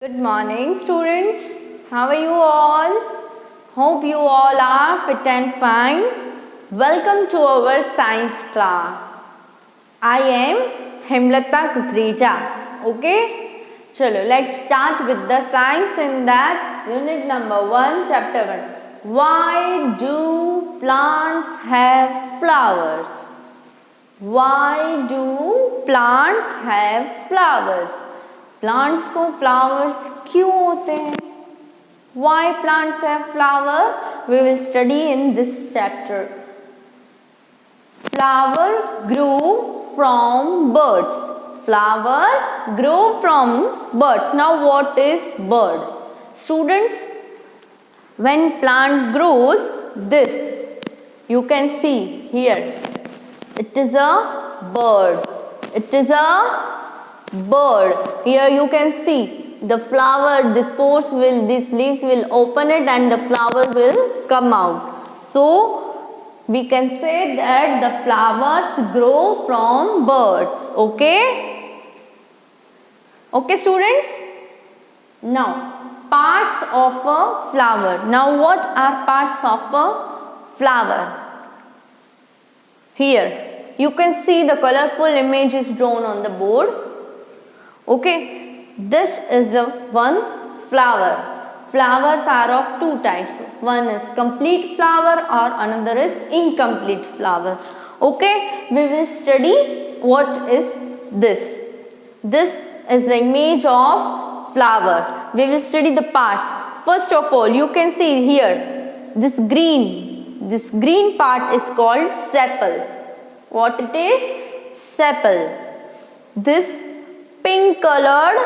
Good morning, students. How are you all? Hope you all are fit and fine. Welcome to our science class. I am Hemlata Kukreja. Okay? Chalo, let's start with the science in that unit number 1, chapter 1. Why do plants have flowers? Why do plants have flowers? Plants को flowers क्यों होते हैं? Why plants have flower? We will study in this chapter. Flower grew from birds. Flowers grow from birds. Now what is bird? Students, when plant grows, this you can see here. It is a bird. It is a bird. Here you can see the flower, these leaves will open it and the flower will come out. So we can say that the flowers grow from birds. Okay? Okay, students? Now, parts of a flower. Now, what are parts of a flower? Here, you can see the colorful image is drawn on the board. Okay, this is the one flower. Flowers are of two types. One is complete flower or another is incomplete flower. Okay, we will study what is this. This is the image of flower. We will study the parts. First of all, you can see here, this green part is called sepal. What it is? Sepal. This pink colored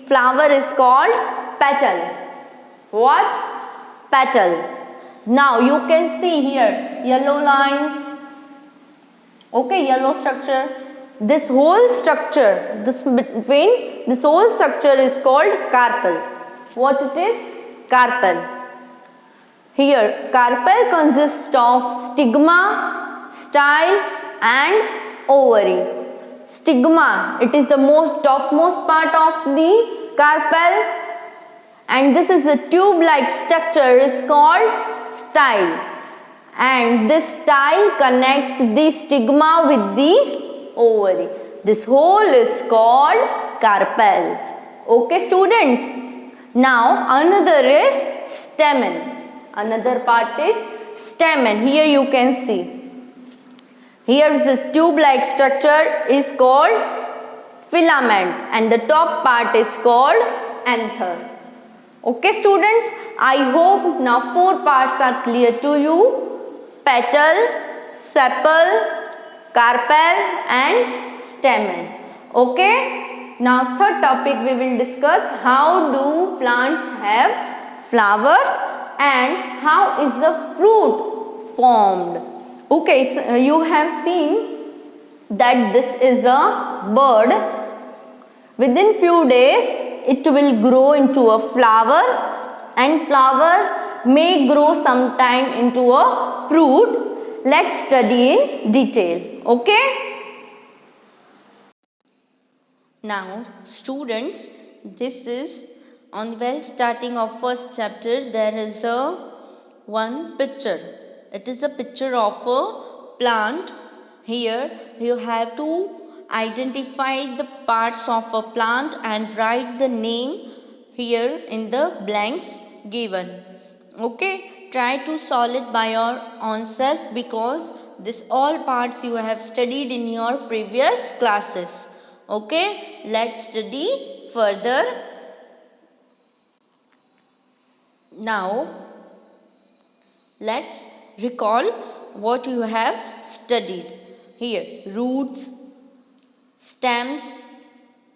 flower is called petal. What? Petal. Now you can see here yellow lines. Okay, yellow structure. This whole structure, this whole structure is called carpel. What it is? Carpel. Here, carpel consists of stigma, style and ovary. Stigma, it is the topmost part of the carpel, and this is the tube-like structure is called style, and this style connects the stigma with the ovary. This whole is called carpel. Okay, students? Now another is stamen. Another part is stamen. Here you can see. Here is the tube-like structure is called filament and the top part is called anther. Okay, students, I hope now 4 parts are clear to you. Petal, sepal, carpel and stamen. Okay, now third topic we will discuss how do plants have flowers and how is the fruit formed. Okay, so you have seen that this is a bird. Within few days, it will grow into a flower and flower may grow sometime into a fruit. Let's study in detail. Okay? Now, students, this is on the very starting of first chapter. There is one picture. It is a picture of a plant. Here you have to identify the parts of a plant and write the name here in the blanks given. Okay, try to solve it by your own self because this all parts you have studied in your previous classes. Okay, let's study further. Now, let's recall what you have studied. Here, roots, stems,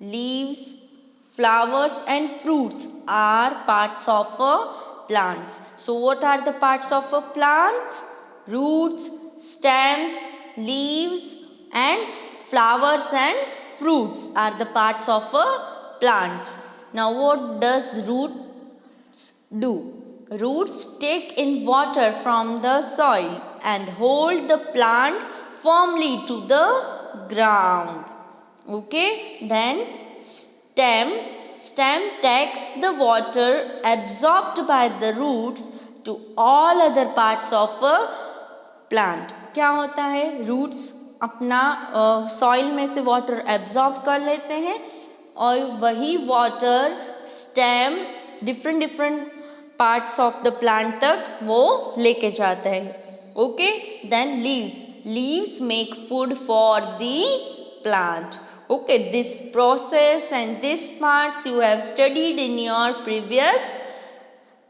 leaves, flowers and fruits are parts of a plant. So, what are the parts of a plant? Roots, stems, leaves and flowers and fruits are the parts of a plant. Now, what does roots do? Roots take in water from the soil and hold the plant firmly to the ground. Okay, then Stem takes the water absorbed by the roots to all other parts of a plant. क्या होता है, roots अपना soil में से water absorb कर लेते हैं और वही water stem different parts of the plant तक वो लेके जाता है. Okay, then leaves make food for the plant. Okay, this process and this parts you have studied in your previous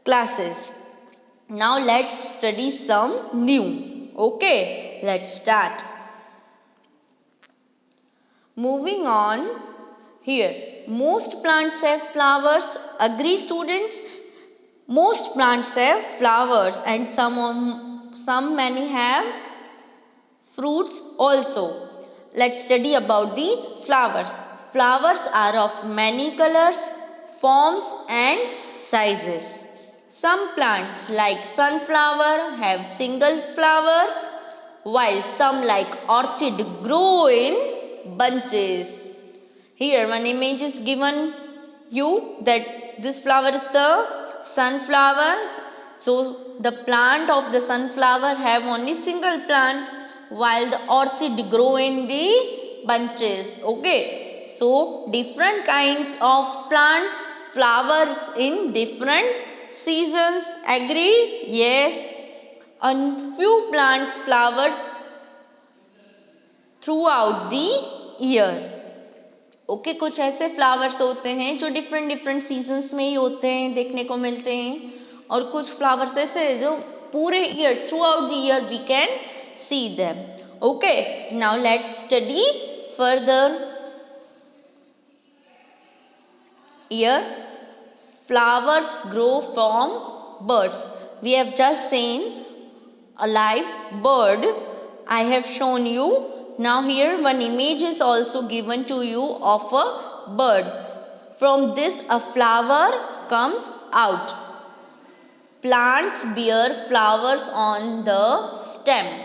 classes. Now let's study some new. Okay, let's start. Moving on, here most plants have flowers. Agree students? Most plants have flowers and some many have fruits also. Let's study about the flowers. Flowers are of many colors, forms and sizes. Some plants like sunflower have single flowers, while some like orchid grow in bunches. Here one image is given you that this flower is the sunflower. So the plant of the sunflower have only single plant, while the orchid grow in the bunches. Okay, so different kinds of plants, flowers in different seasons. Agree? Yes. And few plants flower throughout the year. Okay, कुछ ऐसे flowers होते हैं जो different seasons में ही होते हैं, देखने को मिलते हैं, और कुछ फ्लावर्स ऐसे जो पूरे year throughout the year we can see them. Okay, now let's study further. Here flowers grow from birds. We have just seen a live bird. I have shown you. Now here one image is also given to you of a bird. From this a flower comes out. Plants bear flowers on the stem.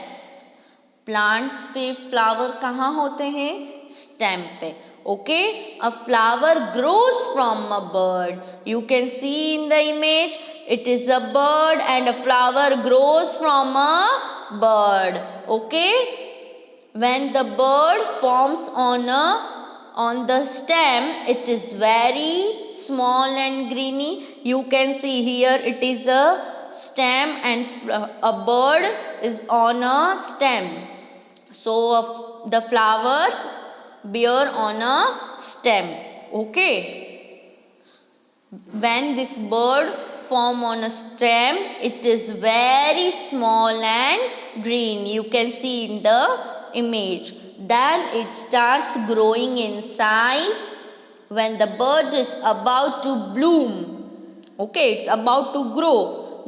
Plants पे flower कहाँ होते हैं, stem पे. Okay, a flower grows from a bird. You can see in the image it is a bird and a flower grows from a bird. Okay, when the bird forms on the stem, it is very small and greeny. You can see here it is a stem and a bird is on a stem. So the flowers bear on a stem. Okay, when this bird form on a stem, it is very small and green. You can see in the image. Then it starts growing in size when the bird is about to bloom. Okay, it's about to grow.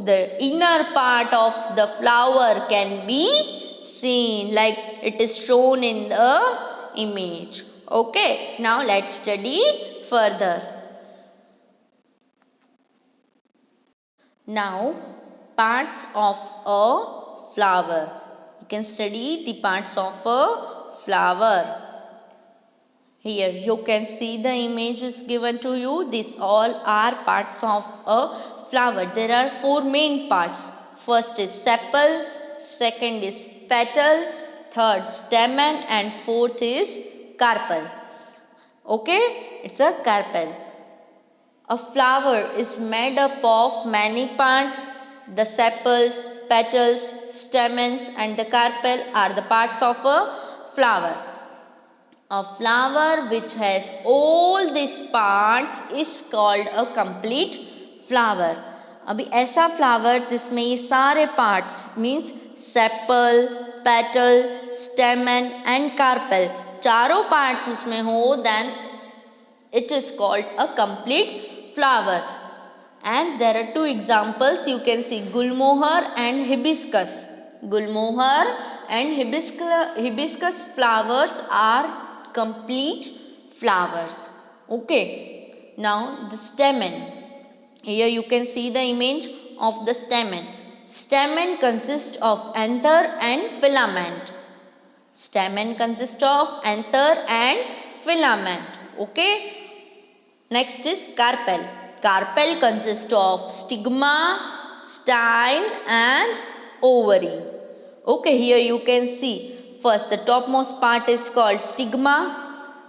The inner part of the flower can be seen like it is shown in the image. Okay, now let's study further. Now parts of a flower. You can study the parts of a flower. Here you can see the images given to you. These all are parts of a flower. There are four main parts. First is sepal, second is petal, third stamen and fourth is carpel. Okay, it's a carpel. A flower is made up of many parts. The sepals, petals, stamens and the carpel are the parts of a flower. A flower which has all these parts is called a complete flower. अभी ऐसा flower जिसमें ये सारे parts means sepal, petal, स्टेमन and carpel चारों parts उसमें हो, then it is called a complete flower. And there are two examples. You can see gulmohar and hibiscus. Gulmohar and hibiscus flowers are complete flowers. Okay, now the stamen. Here you can see the image of the stamen. Stamen consists of anther and filament. Stamen consists of anther and filament. Okay, Next is carpel. Carpel consists of stigma, style and ovary. Okay, here you can see first the topmost part is called stigma,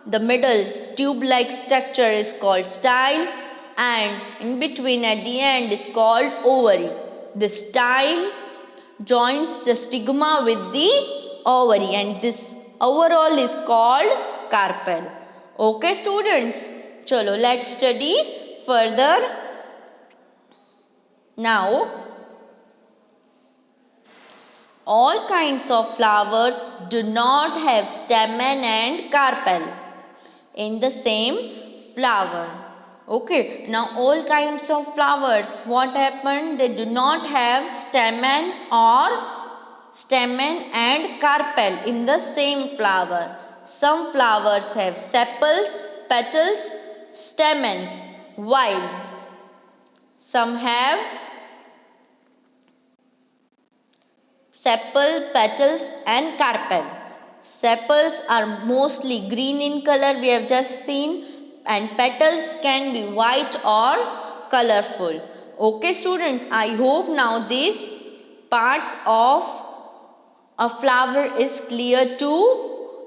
the middle tube-like structure is called style, and in between at the end is called ovary. The style joins the stigma with the ovary and this overall is called carpel. Okay students, chalo let's study further. Now all kinds of flowers do not have stamen and carpel in the same flower. Okay, now all kinds of flowers, what happened? They do not have stamen and carpel in the same flower. Some flowers have sepals, petals, stamens, while some have sepal, petals and carpel. Sepals are mostly green in color, we have just seen, and petals can be white or colorful. Okay students, I hope now these parts of a flower is clear to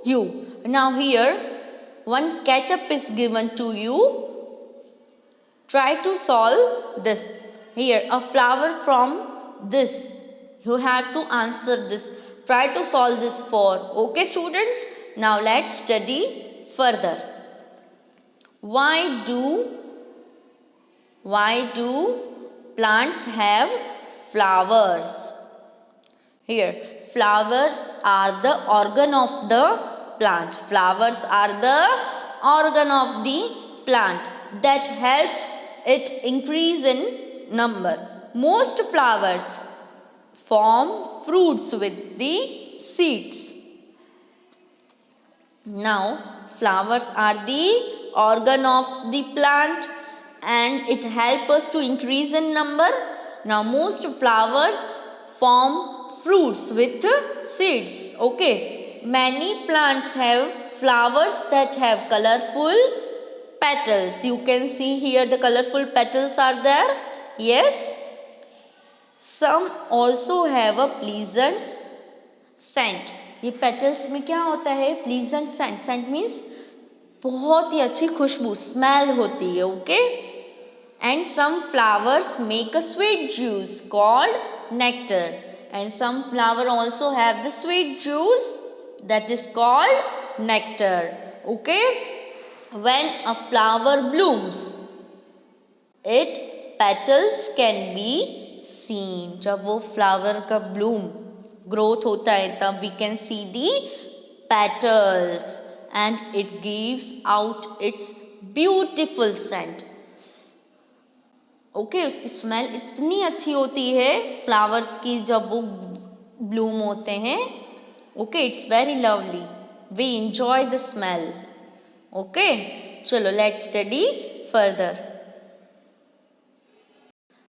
you. Now here one catch-up is given to you. Try to solve this. Here a flower from this. You have to answer this. Try to solve this for. Okay students. Now let's study further. Why do plants have flowers? Here flowers are the organ of the plant. Flowers are the organ of the plant that helps it increase in number. Most flowers form fruits with the seeds. Now flowers are the organ of the plant and it helps us to increase in number. Now most flowers form fruits with seeds. Okay, many plants have flowers that have colorful petals. You can see here the colorful petals are there. Yes. Some also have a pleasant scent. ये petals में क्या होता है? Pleasant scent. Scent means बहुत ही अच्छी खुशबू, smell होती है. Okay. And some flowers make a sweet juice called nectar. And some flower also have the sweet juice that is called nectar. Okay. When a flower blooms, its petals can be seen. जब वो flower का bloom growth होता है तब we can see the petals and it gives out its beautiful scent. Okay उसकी smell इतनी अच्छी होती है फ्लावर्स की जब वो ब्लूम होते हैं. Okay it's very lovely. We enjoy the smell. Okay चलो let's study further.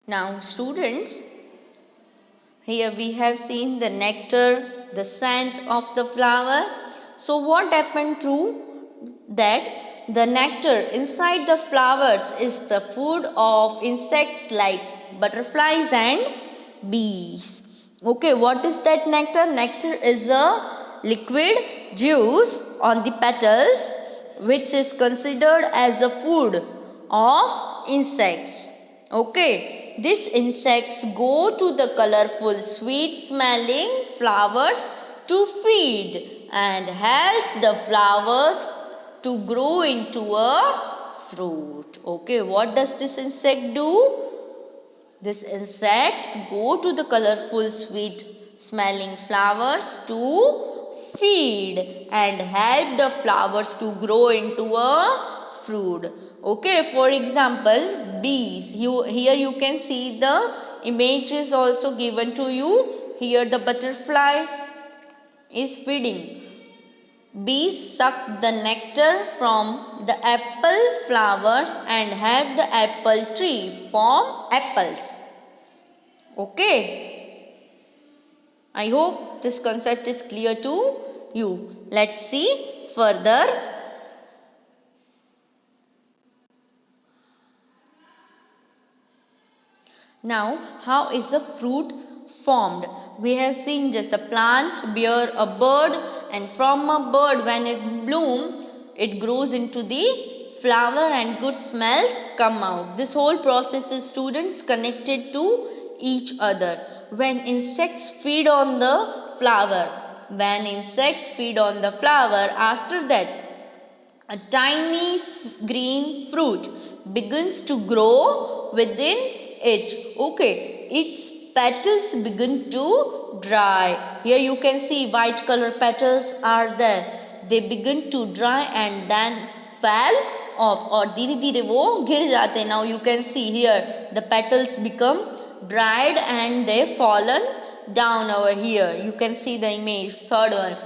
Now students, here we have seen the nectar, the scent of the flower. So what happened through that? The nectar inside the flowers is the food of insects like butterflies and bees. Okay, what is that nectar? Nectar is a liquid juice on the petals which is considered as the food of insects. Okay, these insects go to the colorful sweet smelling flowers to feed and help the flowers to grow into a fruit. Okay, what does this insect do? These insects go to the colorful sweet smelling flowers to feed and help the flowers to grow into a fruit. Okay, for example, bees. Here you can see the image is also given to you. Here the butterfly is feeding. Bees suck the nectar from the apple flowers and help the apple tree form apples. Okay. I hope this concept is clear to you. Let's see further. Now, how is the fruit formed? We have seen just the plant bear a bud, and from a bud, when it blooms, it grows into the flower and good smells come out. This whole process is, students, connected to each other. When insects feed on the flower, after that, a tiny green fruit begins to grow within it. Okay, its petals begin to dry. Here you can see white color petals are there. They begin to dry and then fall off, और धीरे धीरे वो गिर जाते हैं. Now you can see here the petals become dried and they fallen down over here. You can see the image, third one.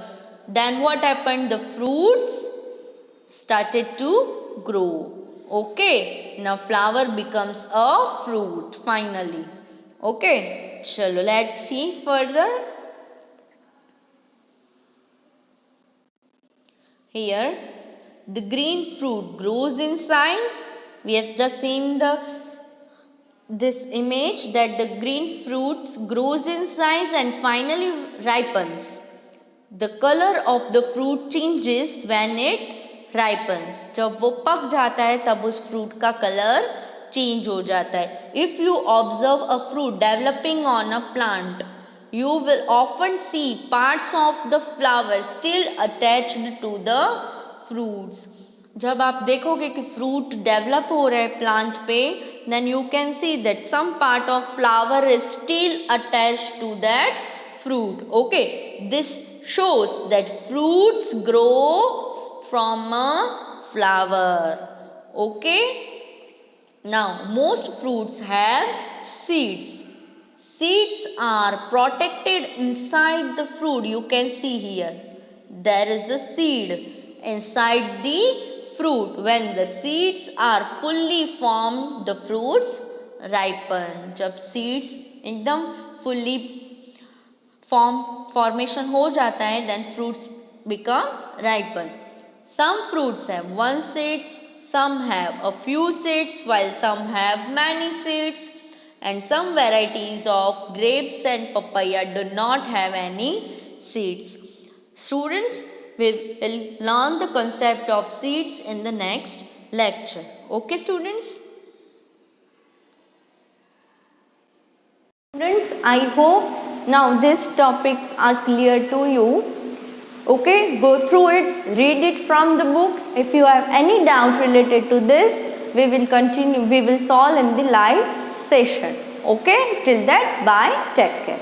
Then what happened? The fruits started to grow. Okay, now flower becomes a fruit finally. Okay, chalo, let's see further. Here the green fruit grows in size. We have just seen this image that the green fruits grows in size and finally ripens. The color of the fruit changes when it ripens. जब वो पक जाता है तब उस fruit का colour change हो जाता है. If you observe a fruit developing on a plant, you will often see parts of the flower still attached to the fruits. जब आप देखोगे कि फ्रूट डेवलप हो रहा है प्लांट पे, then you can see that some part of flower is still attached to that fruit. Okay, this shows that fruits grow from a flower. Okay, now most fruits have seeds. Seeds are protected inside the fruit. You can see here there is a seed inside the fruit. When the seeds are fully formed, the fruits ripen. जब seeds एकदम fully formation हो जाता है, then fruits become ripen. Some fruits have one seeds, some have a few seeds, while some have many seeds, and some varieties of grapes and papaya do not have any seeds. Students, we will learn the concept of seeds in the next lecture. Okay, students? Students, I hope now these topics are clear to you. Okay, go through it, read it from the book. If you have any doubt related to this, we will solve in the live session. Okay, till that, bye, take care.